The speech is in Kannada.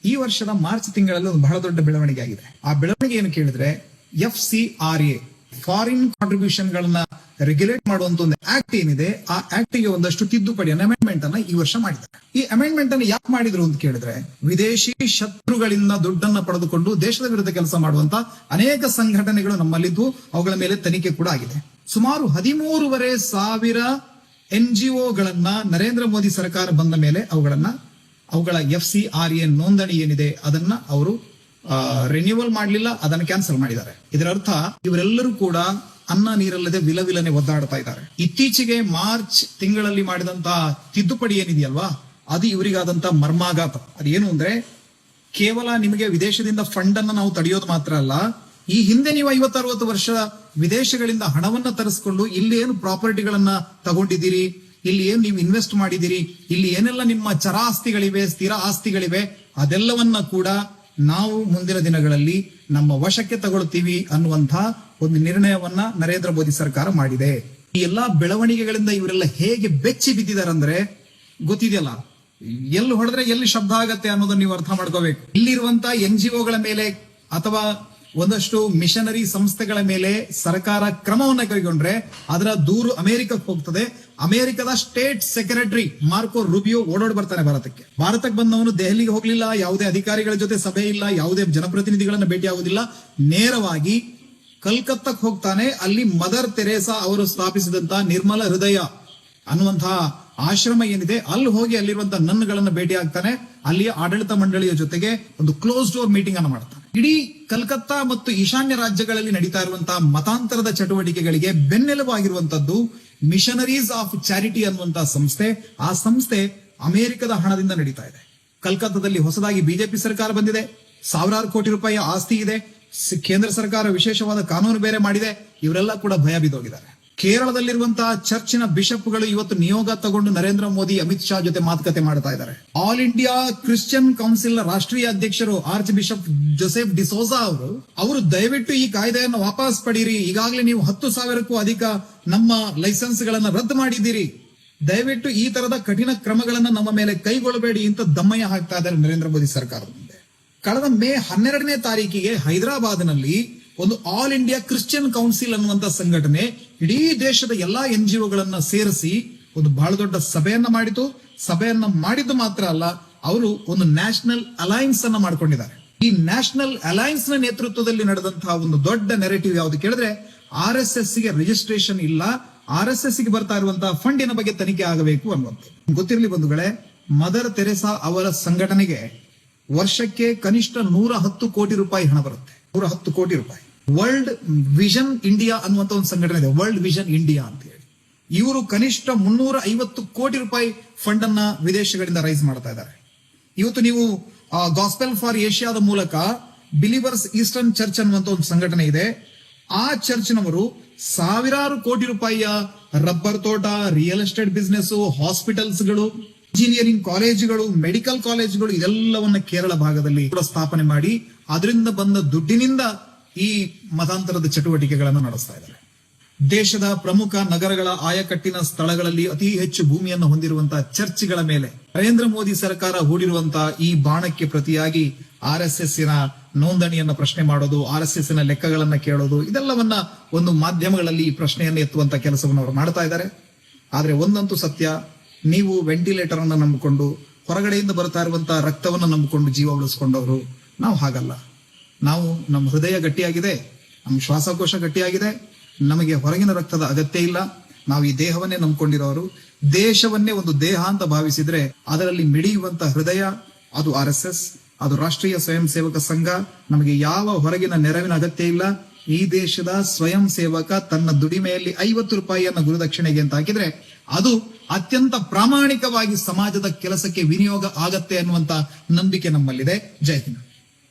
ಈ ವರ್ಷದ ಮಾರ್ಚ್ ತಿಂಗಳಲ್ಲಿ ಒಂದು ಬಹಳ ದೊಡ್ಡ ಬೆಳವಣಿಗೆ ಆಗಿದೆ. ಆ ಬೆಳವಣಿಗೆ ಏನು ಕೇಳಿದ್ರೆ, FCRA ಫಾರಿನ್ ಕಾಂಟ್ರಿಬ್ಯೂಷನ್ ಗಳನ್ನ ರೆಗ್ಯುಲೇಟ್ ಮಾಡುವಂತ ಒಂದು ಆಕ್ಟ್ ಏನಿದೆ, ಆ ಆಕ್ಟ್ ಗೆ ಒಂದಷ್ಟು ತಿದ್ದುಪಡಿ ಅಮೆಂಡ್ಮೆಂಟ್ ಅನ್ನ ಈ ವರ್ಷ ಮಾಡಿದ್ದಾರೆ. ಈ ಅಮೆಂಡ್ಮೆಂಟ್ ಅನ್ನು ಯಾಕೆ ಮಾಡಿದ್ರು ಅಂತ ಕೇಳಿದ್ರೆ, ವಿದೇಶಿ ಶತ್ರುಗಳಿಂದ ದುಡ್ಡನ್ನ ಪಡೆದುಕೊಂಡು ದೇಶದ ವಿರುದ್ಧ ಕೆಲಸ ಮಾಡುವಂತ ಅನೇಕ ಸಂಘಟನೆಗಳು ನಮ್ಮಲ್ಲಿದ್ದು ಅವುಗಳ ಮೇಲೆ ತನಿಖೆ ಕೂಡ ಆಗಿದೆ. ಸುಮಾರು 13,500 NGO ಗಳನ್ನ ನರೇಂದ್ರ ಮೋದಿ ಸರ್ಕಾರ ಬಂದ ಮೇಲೆ ಅವುಗಳ FCRA ನೋಂದಣಿ ಏನಿದೆ ಅದನ್ನ ಅವರು ರಿನ್ಯೂವಲ್ ಮಾಡಲಿಲ್ಲ, ಅದನ್ನು ಕ್ಯಾನ್ಸಲ್ ಮಾಡಿದ್ದಾರೆ. ಇದರ ಅರ್ಥ ಇವರೆಲ್ಲರೂ ಕೂಡ ಅನ್ನ ನೀರಲ್ಲದೆ ವಿಲವಿಲನೆ ಒದ್ದಾಡ್ತಾ ಇದ್ದಾರೆ. ಇತ್ತೀಚೆಗೆ ಮಾರ್ಚ್ ತಿಂಗಳಲ್ಲಿ ಮಾಡಿದಂತಹ ತಿದ್ದುಪಡಿ ಏನಿದೆಯಲ್ವಾ, ಅದು ಇವರಿಗಾದಂತ ಮರ್ಮಾಘಾತ. ಅದೇನು ಅಂದ್ರೆ, ಕೇವಲ ನಿಮಗೆ ವಿದೇಶದಿಂದ ಫಂಡ್ ಅನ್ನ ನಾವು ತಡೆಯೋದು ಮಾತ್ರ ಅಲ್ಲ, ಈ ಹಿಂದೆ ನೀವು 50-60 ವರ್ಷ ವಿದೇಶಗಳಿಂದ ಹಣವನ್ನ ತರಿಸಿಕೊಂಡು ಇಲ್ಲಿ ಏನು ಪ್ರಾಪರ್ಟಿಗಳನ್ನ ತಗೊಂಡಿದ್ದೀರಿ, ಇಲ್ಲಿ ಏನು ನೀವು ಇನ್ವೆಸ್ಟ್ ಮಾಡಿದಿರಿ, ಇಲ್ಲಿ ಏನೆಲ್ಲ ನಿಮ್ಮ ಚರ ಆಸ್ತಿಗಳಿವೆ, ಸ್ಥಿರ ಆಸ್ತಿಗಳಿವೆ, ಅದೆಲ್ಲವನ್ನ ಕೂಡ ನಾವು ಮುಂದಿನ ದಿನಗಳಲ್ಲಿ ನಮ್ಮ ವಶಕ್ಕೆ ತಗೊಳ್ತೀವಿ ಅನ್ನುವಂತ ಒಂದು ನಿರ್ಣಯವನ್ನ ನರೇಂದ್ರ ಮೋದಿ ಸರ್ಕಾರ ಮಾಡಿದೆ. ಈ ಎಲ್ಲಾ ಬೆಳವಣಿಗೆಗಳಿಂದ ಇವರೆಲ್ಲ ಹೇಗೆ ಬೆಚ್ಚಿ ಬಿದ್ದಿದಾರಂದ್ರೆ ಗೊತ್ತಿದೆಯಲ್ಲ, ಎಲ್ಲಿ ಹೊಡೆದ್ರೆ ಎಲ್ಲಿ ಶಬ್ದ ಆಗತ್ತೆ ಅನ್ನೋದನ್ನ ನೀವು ಅರ್ಥ ಮಾಡ್ಕೋಬೇಕು. ಇಲ್ಲಿರುವಂತ NGOಗಳ ಮೇಲೆ ಅಥವಾ ಒಂದಷ್ಟು ಮಿಷನರಿ ಸಂಸ್ಥೆಗಳ ಮೇಲೆ ಸರ್ಕಾರ ಕ್ರಮವನ್ನ ಕೈಗೊಂಡ್ರೆ ಅದರ ದೂರು ಅಮೆರಿಕಕ್ಕೆ ಹೋಗ್ತದೆ. ಅಮೆರಿಕದ ಸ್ಟೇಟ್ ಸೆಕ್ರೆಟರಿ ಮಾರ್ಕೋ ರೂಬಿಯೋ ಓಡೋಡ್ ಬರ್ತಾನೆ ಭಾರತಕ್ಕೆ ಬಂದವನು ದೆಹಲಿಗೆ ಹೋಗ್ಲಿಲ್ಲ, ಯಾವುದೇ ಅಧಿಕಾರಿಗಳ ಜೊತೆ ಸಭೆ ಇಲ್ಲ, ಯಾವುದೇ ಜನಪ್ರತಿನಿಧಿಗಳನ್ನ ಭೇಟಿ ಆಗುದಿಲ್ಲ, ನೇರವಾಗಿ ಕಲ್ಕತ್ತಕ್ಕೆ ಹೋಗ್ತಾನೆ. ಅಲ್ಲಿ ಮದರ್ ತೆರೇಸಾ ಅವರು ಸ್ಥಾಪಿಸಿದಂತಹ ನಿರ್ಮಲ ಹೃದಯ ಅನ್ನುವಂತಹ ಆಶ್ರಮ ಏನಿದೆ, ಅಲ್ಲಿ ಹೋಗಿ ಅಲ್ಲಿರುವಂತಹ ನನ್ಗಳನ್ನ ಭೇಟಿ ಆಗ್ತಾನೆ. ಅಲ್ಲಿಯ ಆಡಳಿತ ಮಂಡಳಿಯ ಜೊತೆಗೆ ಒಂದು ಕ್ಲೋಸ್ ಡೋರ್ ಮೀಟಿಂಗ್ ಅನ್ನು ಮಾಡ್ತಾನೆ. ಇಡೀ ಕಲ್ಕತ್ತಾ ಮತ್ತು ಈಶಾನ್ಯ ರಾಜ್ಯಗಳಲ್ಲಿ ನಡೀತಾ ಇರುವಂತಹ ಮತಾಂತರದ ಚಟುವಟಿಕೆಗಳಿಗೆ ಬೆನ್ನೆಲುಬಾಗಿರುವಂತದ್ದು ಮಿಷನರೀಸ್ ಆಫ್ ಚಾರಿಟಿ ಅನ್ನುವಂತಹ ಸಂಸ್ಥೆ. ಆ ಸಂಸ್ಥೆ ಅಮೆರಿಕದ ಹಣದಿಂದ ನಡೀತಾ ಇದೆ. ಕಲ್ಕತ್ತಾದಲ್ಲಿ ಹೊಸದಾಗಿ ಬಿಜೆಪಿ ಸರ್ಕಾರ ಬಂದಿದೆ, ಸಾವಿರಾರು ಕೋಟಿ ರೂಪಾಯಿ ಆಸ್ತಿ ಇದೆ, ಕೇಂದ್ರ ಸರ್ಕಾರ ವಿಶೇಷವಾದ ಕಾನೂನು ಬೇರೆ ಮಾಡಿದೆ. ಇವರೆಲ್ಲ ಕೂಡ ಭಯ ಬಿದ್ದೋಗಿದ್ದಾರೆ. ಕೇರಳದಲ್ಲಿರುವಂತಹ ಚರ್ಚಿನ ಬಿಷಪ್ಗಳು ಇವತ್ತು ನಿಯೋಗ ತಗೊಂಡು ನರೇಂದ್ರ ಮೋದಿ, ಅಮಿತ್ ಶಾ ಜೊತೆ ಮಾತುಕತೆ ಮಾಡ್ತಾ ಇದ್ದಾರೆ. ಆಲ್ ಇಂಡಿಯಾ ಕ್ರಿಶ್ಚಿಯನ್ ಕೌನ್ಸಿಲ್ ರಾಷ್ಟ್ರೀಯ ಅಧ್ಯಕ್ಷರು ಆರ್ಚ್ ಬಿಷಪ್ ಜೋಸೆಫ್ ಡಿಸೋಜಾ ಅವರು ದಯವಿಟ್ಟು ಈ ಕಾಯ್ದೆಯನ್ನು ವಾಪಸ್ ಪಡೀರಿ, ಈಗಾಗಲೇ ನೀವು 10,000ಕ್ಕೂ ಅಧಿಕ ನಮ್ಮ ಲೈಸೆನ್ಸ್ ಗಳನ್ನ ರದ್ದು ಮಾಡಿದ್ದೀರಿ, ದಯವಿಟ್ಟು ಈ ತರದ ಕಠಿಣ ಕ್ರಮಗಳನ್ನ ನಮ್ಮ ಮೇಲೆ ಕೈಗೊಳ್ಳಬೇಡಿ ಅಂತ ದಮ್ಮಯ್ಯ ಹಾಕ್ತಾ ಇದ್ದಾರೆ ನರೇಂದ್ರ ಮೋದಿ ಸರ್ಕಾರದ ಮುಂದೆ. ಕಳೆದ ಮೇ 12ನೇ ತಾರೀಕಿಗೆ ಹೈದರಾಬಾದ್ನಲ್ಲಿ ಒಂದು ಆಲ್ ಇಂಡಿಯಾ ಕ್ರಿಶ್ಚಿಯನ್ ಕೌನ್ಸಿಲ್ ಅನ್ನುವಂತ ಸಂಘಟನೆ ಇಡೀ ದೇಶದ ಎಲ್ಲಾ NGOಗಳನ್ನ ಸೇರಿಸಿ ಒಂದು ಬಹಳ ದೊಡ್ಡ ಸಭೆಯನ್ನ ಮಾಡಿತು. ಸಭೆಯನ್ನ ಮಾಡಿದ್ದು ಮಾತ್ರ ಅಲ್ಲ, ಅವರು ಒಂದು ನ್ಯಾಷನಲ್ ಅಲೈನ್ಸ್ ಅನ್ನ ಮಾಡ್ಕೊಂಡಿದ್ದಾರೆ. ಈ ನ್ಯಾಷನಲ್ ಅಲೈನ್ಸ್ ನ ನೇತೃತ್ವದಲ್ಲಿ ನಡೆದಂತಹ ಒಂದು ದೊಡ್ಡ ನೆರೆಟಿವ್ ಯಾವುದು ಕೇಳಿದ್ರೆ, RSS ಗೆ ರಿಜಿಸ್ಟ್ರೇಷನ್ ಇಲ್ಲ, RSS ಗೆ ಬರ್ತಾ ಇರುವಂತಹ ಫಂಡಿನ ಬಗ್ಗೆ ತನಿಖೆ ಆಗಬೇಕು ಅನ್ನುವಂಥದ್ದು. ಗೊತ್ತಿರಲಿ ಬಂಧುಗಳೇ, ಮದರ್ ತೆರೇಸಾ ಅವರ ಸಂಘಟನೆಗೆ ವರ್ಷಕ್ಕೆ ಕನಿಷ್ಠ 110 ಕೋಟಿ ರೂಪಾಯಿ ಹಣ ಬರುತ್ತೆ. 110 ಕೋಟಿ ರೂಪಾಯಿ. ವರ್ಲ್ಡ್ ವಿಷನ್ ಇಂಡಿಯಾ ಅನ್ನುವಂತ ಒಂದು ಸಂಘಟನೆ ಇದೆ, ವರ್ಲ್ಡ್ ವಿಷನ್ ಇಂಡಿಯಾ ಅಂತ ಹೇಳಿ. ಇವರು ಕನಿಷ್ಠ 350 ಕೋಟಿ ರೂಪಾಯಿ ಫಂಡ್ ಅನ್ನ ವಿದೇಶಗಳಿಂದ ರೈಸ್ ಮಾಡ್ತಾ ಇದ್ದಾರೆ. ಇವತ್ತು ನೀವು ಗಾಸ್ಪೆಲ್ ಫಾರ್ ಏಷ್ಯಾದ ಮೂಲಕ ಬಿಲಿವರ್ಸ್ ಈಸ್ಟರ್ನ್ ಚರ್ಚ್ ಅನ್ನುವಂತ ಒಂದು ಸಂಘಟನೆ ಇದೆ. ಆ ಚರ್ಚ್ನವರು ಸಾವಿರಾರು ಕೋಟಿ ರೂಪಾಯಿಯ ರಬ್ಬರ್ ತೋಟ, ರಿಯಲ್ ಎಸ್ಟೇಟ್ ಬಿಸ್ನೆಸ್, ಹಾಸ್ಪಿಟಲ್ಸ್ಗಳು, ಇಂಜಿನಿಯರಿಂಗ್ ಕಾಲೇಜುಗಳು, ಮೆಡಿಕಲ್ ಕಾಲೇಜುಗಳು ಇದೆಲ್ಲವನ್ನ ಕೇರಳ ಭಾಗದಲ್ಲಿ ಕೂಡ ಸ್ಥಾಪನೆ ಮಾಡಿ ಅದರಿಂದ ಬಂದ ದುಡ್ಡಿನಿಂದ ಈ ಮತಾಂತರದ ಚಟುವಟಿಕೆಗಳನ್ನು ನಡೆಸ್ತಾ ಇದ್ದಾರೆ. ದೇಶದ ಪ್ರಮುಖ ನಗರಗಳ ಆಯಕಟ್ಟಿನ ಸ್ಥಳಗಳಲ್ಲಿ ಅತಿ ಹೆಚ್ಚು ಭೂಮಿಯನ್ನು ಹೊಂದಿರುವಂತಹ ಚರ್ಚ್ಗಳ ಮೇಲೆ ನರೇಂದ್ರ ಮೋದಿ ಸರ್ಕಾರ ಹೂಡಿರುವಂತಹ ಈ ಬಾಣಕ್ಕೆ ಪ್ರತಿಯಾಗಿ RSS ನ ನೋಂದಣಿಯನ್ನ ಪ್ರಶ್ನೆ ಮಾಡೋದು, RSS ನ ಲೆಕ್ಕಗಳನ್ನ ಕೇಳೋದು, ಇದೆಲ್ಲವನ್ನ ಒಂದು ಮಾಧ್ಯಮಗಳಲ್ಲಿ ಈ ಪ್ರಶ್ನೆಯನ್ನು ಎತ್ತುವಂತ ಕೆಲಸವನ್ನು ಅವರು ಮಾಡ್ತಾ ಇದ್ದಾರೆ. ಆದ್ರೆ ಒಂದಂತೂ ಸತ್ಯ, ನೀವು ವೆಂಟಿಲೇಟರ್ ಅನ್ನು ನಂಬಿಕೊಂಡು ಹೊರಗಡೆಯಿಂದ ಬರ್ತಾ ಇರುವಂತಹ ರಕ್ತವನ್ನು ನಂಬಿಕೊಂಡು ಜೀವ ಉಳಿಸ್ಕೊಂಡವರು ನಾವು ಹಾಗಲ್ಲ. ನಾವು ನಮ್ಮ ಹೃದಯ ಗಟ್ಟಿಯಾಗಿದೆ, ನಮ್ಮ ಶ್ವಾಸಕೋಶ ಗಟ್ಟಿಯಾಗಿದೆ, ನಮಗೆ ಹೊರಗಿನ ರಕ್ತದ ಅಗತ್ಯ ಇಲ್ಲ. ನಾವು ಈ ದೇಹವನ್ನೇ ನಂಬಿಕೊಂಡಿರೋರು. ದೇಶವನ್ನೇ ಒಂದು ದೇಹ ಅಂತ ಭಾವಿಸಿದ್ರೆ ಅದರಲ್ಲಿ ಮಿಡಿಯುವಂತ ಹೃದಯ ಅದು RSS, ಅದು ರಾಷ್ಟ್ರೀಯ ಸ್ವಯಂ ಸೇವಕ ಸಂಘ. ನಮಗೆ ಯಾವ ಹೊರಗಿನ ನೆರವಿನ ಅಗತ್ಯ ಇಲ್ಲ. ಈ ದೇಶದ ಸ್ವಯಂ ಸೇವಕ ತನ್ನ ದುಡಿಮೆಯಲ್ಲಿ 50 ರೂಪಾಯಿಯನ್ನ ಗುರುದಕ್ಷಿಣೆಗೆ ಅಂತ ಹಾಕಿದ್ರೆ ಅದು ಅತ್ಯಂತ ಪ್ರಾಮಾಣಿಕವಾಗಿ ಸಮಾಜದ ಕೆಲಸಕ್ಕೆ ವಿನಿಯೋಗ ಆಗತ್ತೆ ಅನ್ನುವಂತ ನಂಬಿಕೆ ನಮ್ಮಲ್ಲಿದೆ. ಜೈ ಹಿಂದ್.